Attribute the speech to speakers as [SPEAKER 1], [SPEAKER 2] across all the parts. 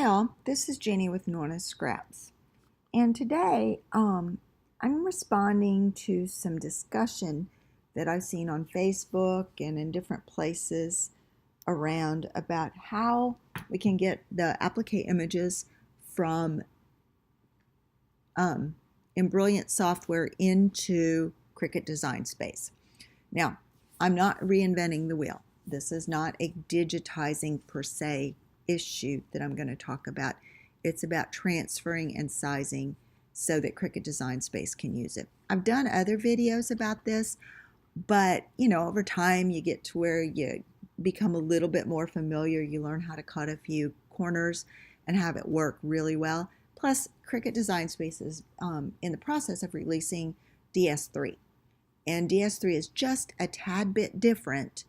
[SPEAKER 1] Hi all, this is Jenny with Norna's Scraps, and today I'm responding to some discussion that I've seen on Facebook and in different places around about how we can get the applique images from Brilliant software into Cricut Design Space. Now, I'm not reinventing the wheel. This is not a digitizing per se issue that I'm going to talk about. It's about transferring and sizing so that Cricut Design Space can use it. I've done other videos about this, but over time you get to where you become a little bit more familiar. You learn how to cut a few corners and have it work really well. Plus, Cricut Design Space is in the process of releasing DS3. And DS3 is just a tad bit different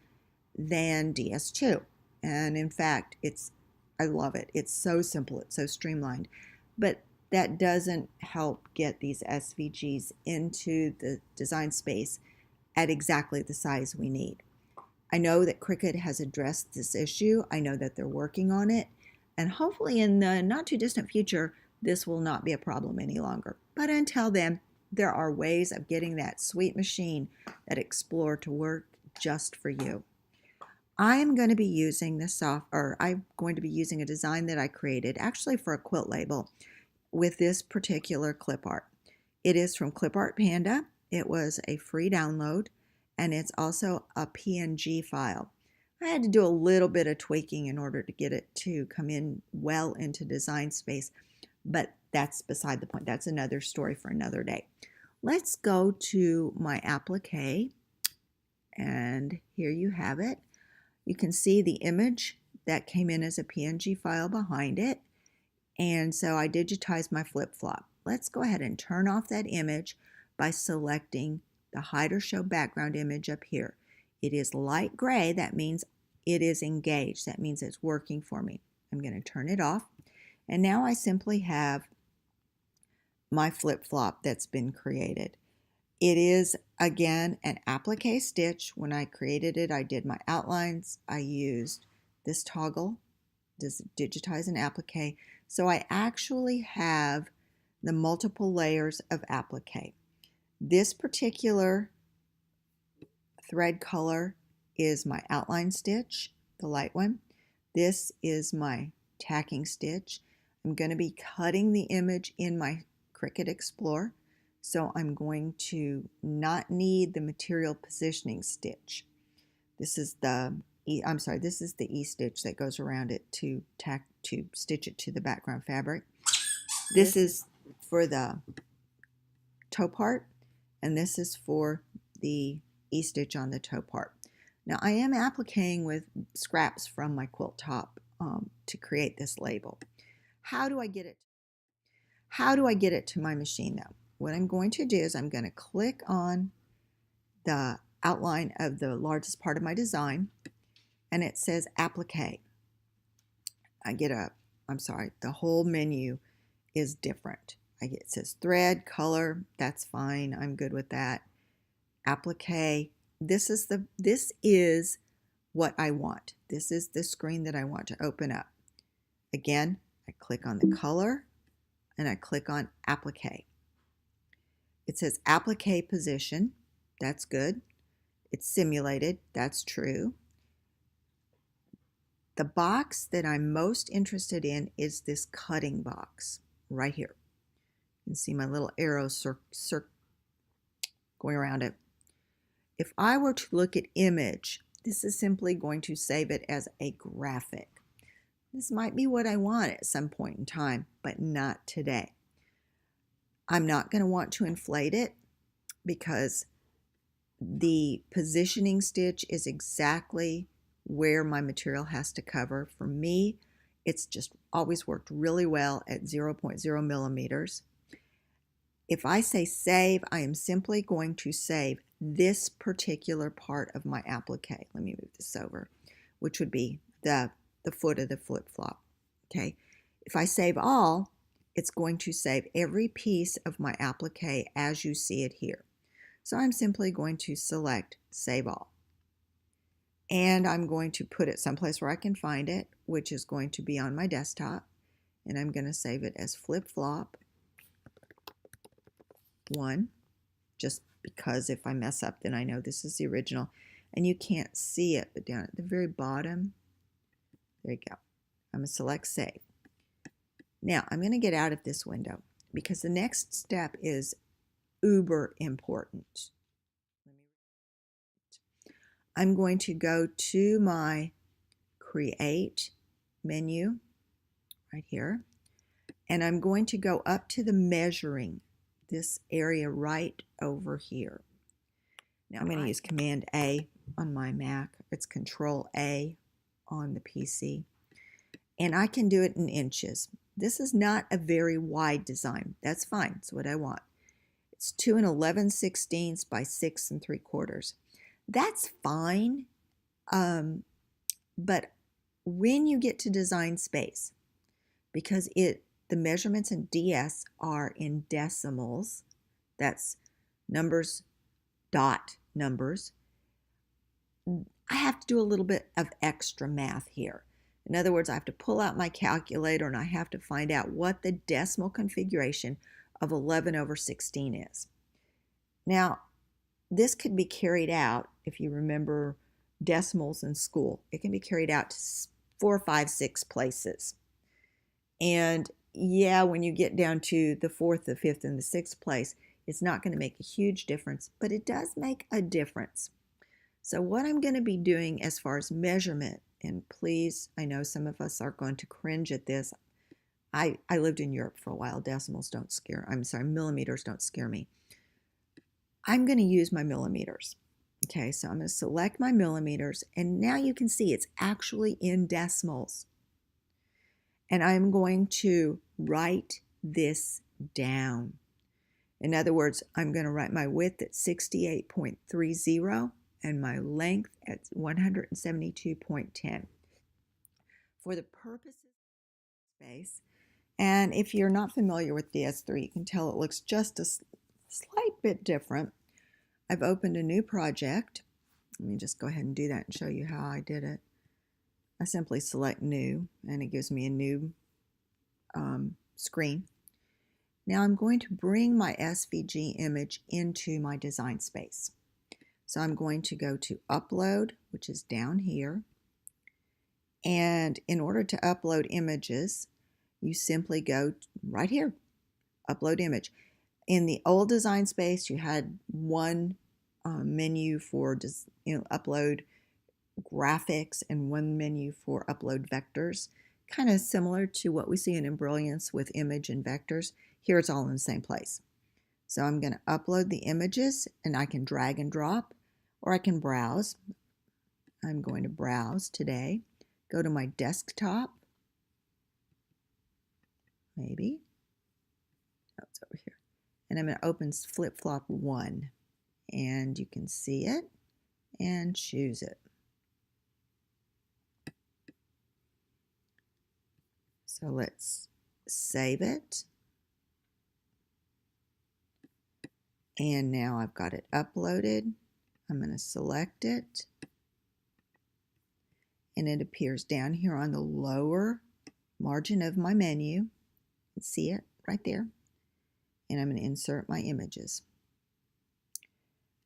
[SPEAKER 1] than DS2. And in fact, I love it. It's so simple, it's so streamlined. But that doesn't help get these SVGs into the design space at exactly the size we need. I know that Cricut has addressed this issue. I know that they're working on it. And hopefully in the not too distant future, this will not be a problem any longer. But until then, there are ways of getting that sweet machine, that Explorer, to work just for you. I am going to be using I'm going to be using a design that I created actually for a quilt label with this particular clip art. It is from Clip Art Panda. It was a free download, and it's also a PNG file. I had to do a little bit of tweaking in order to get it to come in well into Design Space, but that's beside the point. That's another story for another day. Let's go to my applique, and here you have it. You can see the image that came in as a PNG file behind it, and so I digitized my flip-flop. Let's go ahead and turn off that image by selecting the Hide or Show Background image up here. It is light gray. That means it is engaged. That means it's working for me. I'm going to turn it off, and now I simply have my flip-flop that's been created. It is, again, an applique stitch. When I created it, I did my outlines. I used this toggle, this digitize an applique. So I actually have the multiple layers of applique. This particular thread color is my outline stitch, the light one. This is my tacking stitch. I'm going to be cutting the image in my Cricut Explorer, so I'm going to not need the material positioning stitch. This is the this is the E-stitch that goes around it to stitch it to the background fabric. This is for the toe part, and this is for the E-stitch on the toe part. Now I am appliquing with scraps from my quilt top to create this label. How do I get it? How do I get it to my machine though? What I'm going to do is I'm going to click on the outline of the largest part of my design, and it says Applique. The whole menu is different. It says thread, color, that's fine. I'm good with that. Applique. This is what I want. This is the screen that I want to open up. Again, I click on the color and I click on Applique. It says Applique position. That's good. It's simulated. That's true. The box that I'm most interested in is this cutting box right here. You can see my little arrows going around it. If I were to look at image, this is simply going to save it as a graphic. This might be what I want at some point in time, but not today. I'm not going to want to inflate it because the positioning stitch is exactly where my material has to cover. For me, it's just always worked really well at 0.0 millimeters. If I say save, I am simply going to save this particular part of my applique. Let me move this over, which would be the foot of the flip-flop. Okay. If I save all, it's going to save every piece of my applique as you see it here. So I'm simply going to select Save All. And I'm going to put it someplace where I can find it, which is going to be on my desktop. and I'm going to save it as flip-flop 1, just because if I mess up, then I know this is the original. And you can't see it, but down at the very bottom, there you go. I'm going to select Save. Now, I'm going to get out of this window because the next step is uber important. I'm going to go to my Create menu right here, and I'm going to go up to the measuring, this area right over here. Now I'm going to use Command A on my Mac. It's Control A on the PC, and I can do it in inches. This is not a very wide design. That's fine. It's what I want. It's 2 11/16 by 6 3/4. That's fine, but when you get to design space, because the measurements in DS are in decimals, that's numbers, dot numbers, I have to do a little bit of extra math here. In other words, I have to pull out my calculator and I have to find out what the decimal configuration of 11/16 is. Now, this could be carried out, if you remember decimals in school, it can be carried out to 4, 5, 6 places. And yeah, when you get down to the 4th, the 5th, and the 6th place, it's not going to make a huge difference, but it does make a difference. So what I'm going to be doing as far as measurement, and please, I know some of us are going to cringe at this. I lived in Europe for a while. Decimals don't scare, millimeters don't scare me. I'm going to use my millimeters. Okay, so I'm going to select my millimeters, and now you can see it's actually in decimals. And I'm going to write this down. In other words, I'm going to write my width at 68.30 and my length at 172.10. For the purposes of space, and if you're not familiar with DS3, you can tell it looks just a slight bit different. I've opened a new project. Let me just go ahead and do that and show you how I did it. I simply select New, and it gives me a new screen. Now I'm going to bring my SVG image into my design space. So I'm going to go to Upload, which is down here. And in order to upload images, you simply go right here, Upload Image. In the old design space, you had one menu for upload graphics and one menu for upload vectors, kind of similar to what we see in Embrilliance with image and vectors. Here it's all in the same place. So I'm going to upload the images, and I can drag and drop, or I can browse. I'm going to browse today, go to my desktop, maybe, oh, it's over here, and I'm going to open flip-flop 1, and you can see it and choose it. So let's save it. And now I've got it uploaded. I'm going to select it. And it appears down here on the lower margin of my menu. You can see it right there. And I'm going to insert my images.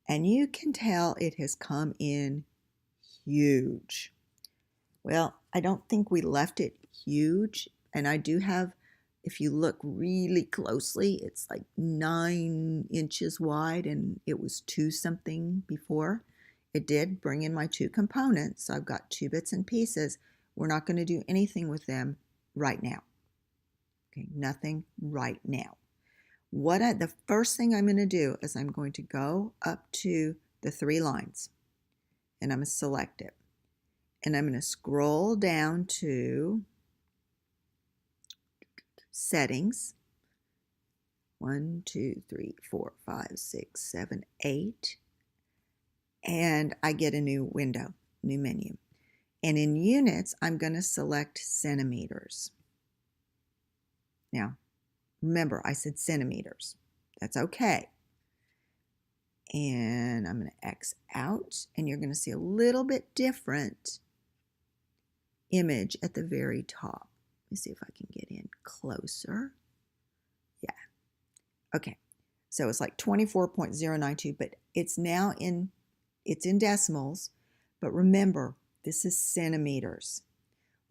[SPEAKER 1] And you can tell it has come in huge. Well, I don't think we left it huge. And I do have, if you look really closely, it's like 9 inches wide, and it was 2 something before. It did bring in my 2 components, so I've got 2 bits and pieces. We're not going to do anything with them right now. Okay, nothing right now. The first thing I'm going to do is I'm going to go up to the 3 lines, and I'm going to select it. And I'm going to scroll down to Settings. 1, 2, 3, 4, 5, 6, 7, 8. And I get a new window, new menu. And in units, I'm going to select centimeters. Now, remember, I said centimeters. That's okay. And I'm going to X out, and you're going to see a little bit different image at the very top. Let me see if I can get in closer. Yeah. Okay. So it's like 24.092, but it's now in decimals. But remember, this is centimeters.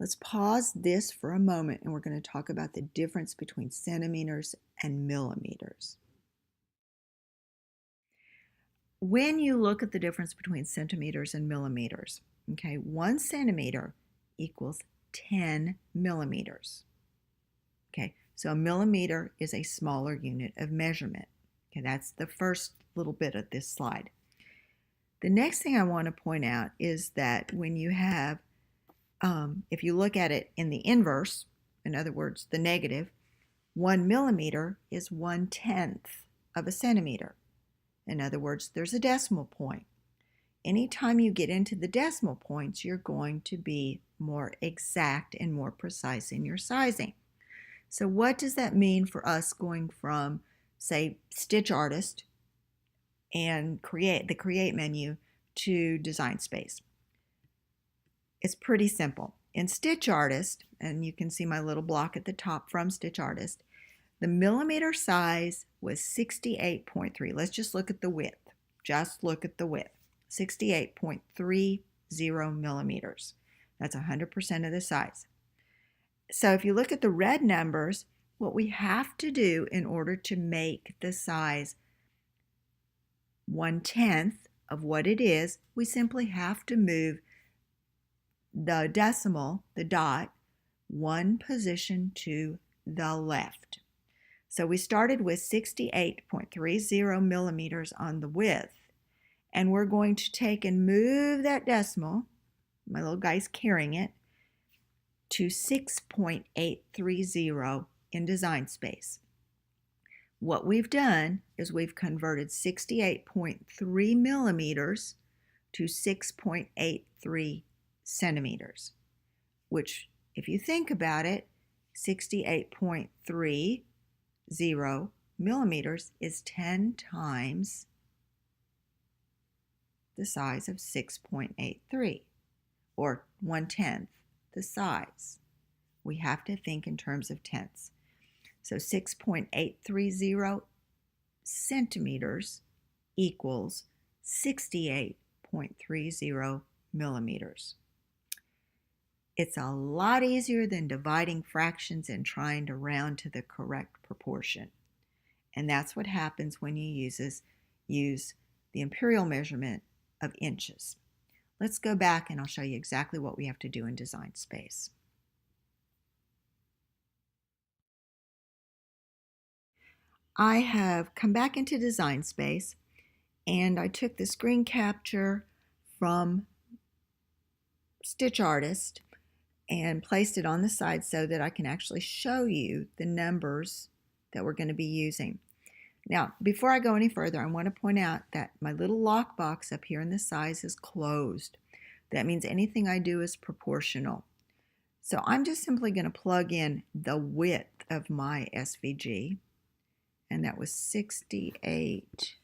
[SPEAKER 1] Let's pause this for a moment and we're going to talk about the difference between centimeters and millimeters. When you look at the difference between centimeters and millimeters, okay, 1 centimeter equals 10 millimeters. Okay, so a millimeter is a smaller unit of measurement. Okay, that's the first little bit of this slide. The next thing I want to point out is that when you have, if you look at it in the inverse, in other words, the negative, 1 millimeter is 1/10 of a centimeter. In other words, there's a decimal point. Anytime you get into the decimal points, you're going to be more exact and more precise in your sizing. So what does that mean for us going from, say, StitchArtist and the Create menu to Design Space? It's pretty simple. In StitchArtist, and you can see my little block at the top from StitchArtist, the millimeter size was 68.3. Let's just look at the width. Just look at the width. 68.30 millimeters. That's 100% of the size. So if you look at the red numbers, what we have to do in order to make the size 1/10 of what it is, we simply have to move the decimal, the dot, 1 position to the left. So we started with 68.30 millimeters on the width, and we're going to take and move that decimal, my little guy's carrying it, to 6.830 in Design Space. What we've done is we've converted 68.3 millimeters to 6.83 centimeters, which, if you think about it, 68.30 millimeters is 10 times the size of 6.83, or 1/10 the size. We have to think in terms of tenths. So 6.830 centimeters equals 68.30 millimeters. It's a lot easier than dividing fractions and trying to round to the correct proportion. And that's what happens when you use the imperial measurement of inches. Let's go back and I'll show you exactly what we have to do in Design Space. I have come back into Design Space and I took the screen capture from StitchArtist and placed it on the side so that I can actually show you the numbers that we're going to be using. Now, before I go any further, I want to point out that my little lockbox up here in the size is closed. That means anything I do is proportional. So I'm just simply going to plug in the width of my SVG, and that was 68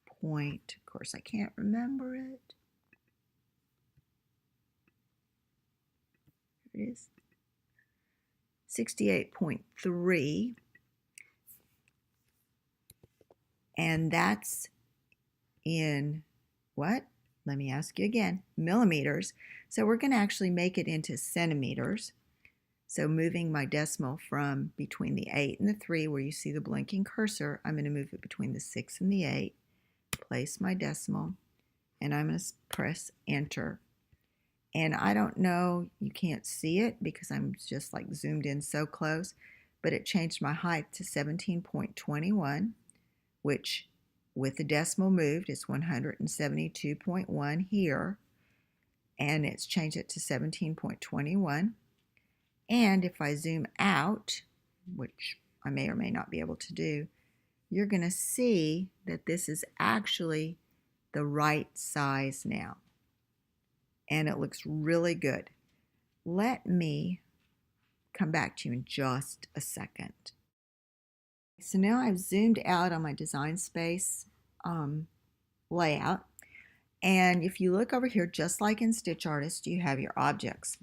[SPEAKER 1] point, of course I can't remember it. Here it is. 68.3. And that's in what? Let me ask you again, millimeters. So we're going to actually make it into centimeters. So moving my decimal from between the 8 and the 3, where you see the blinking cursor, I'm going to move it between the 6 and the 8, place my decimal, and I'm going to press enter. And I don't know, you can't see it because I'm just like zoomed in so close, but it changed my height to 17.21. which with the decimal moved is 172.1 here, and it's changed it to 17.21. And if I zoom out, which I may or may not be able to do, you're going to see that this is actually the right size now, and it looks really good. Let me come back to you in just a second. So now I've zoomed out on my Design Space layout, and if you look over here, just like in StitchArtist, you have your objects.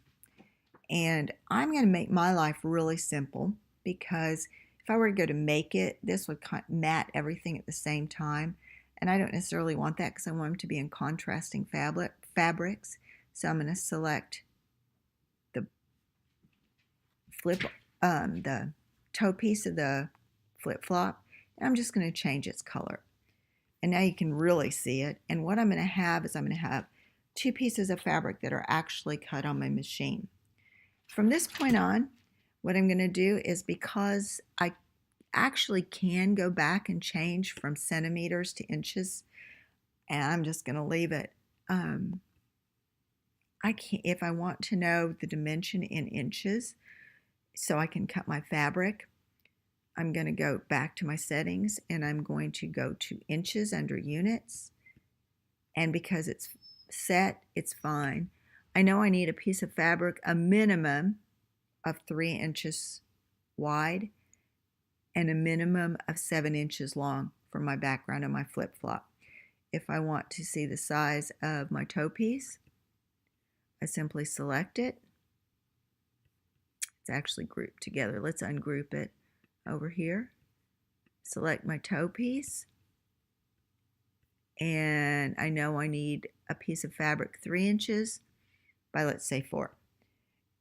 [SPEAKER 1] And I'm going to make my life really simple, because if I were to go to make it, this would mat everything at the same time. And I don't necessarily want that, because I want them to be in contrasting fabrics. So I'm going to select the the toe piece of the flip-flop, and I'm just going to change its color. And now you can really see it. And what I'm going to have is I'm going to have 2 pieces of fabric that are actually cut on my machine. From this point on, what I'm going to do is, because I actually can go back and change from centimeters to inches, and I'm just going to leave it. If I want to know the dimension in inches so I can cut my fabric, I'm going to go back to my settings, and I'm going to go to inches under units. And because it's set, it's fine. I know I need a piece of fabric a minimum of 3 inches wide and a minimum of 7 inches long for my background and my flip-flop. If I want to see the size of my toe piece, I simply select it. It's actually grouped together. Let's ungroup it over here. Select my toe piece, and I know I need a piece of fabric 3 inches by, let's say, 4.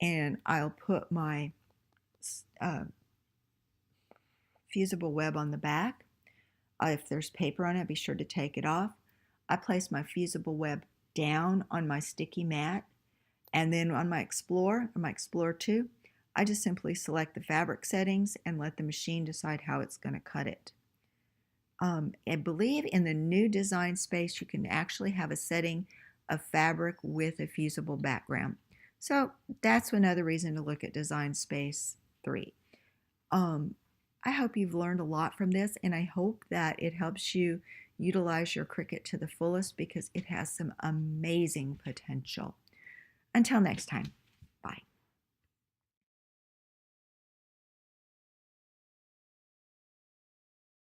[SPEAKER 1] And I'll put my fusible web on the back. If there's paper on it, be sure to take it off. I place my fusible web down on my sticky mat, and then on my Explorer, or my Explorer 2, I just simply select the fabric settings and let the machine decide how it's going to cut it. I believe in the new design space you can actually have a setting of fabric with a fusible background. So that's another reason to look at Design Space 3. I hope you've learned a lot from this, and I hope that it helps you utilize your Cricut to the fullest, because it has some amazing potential. Until next time.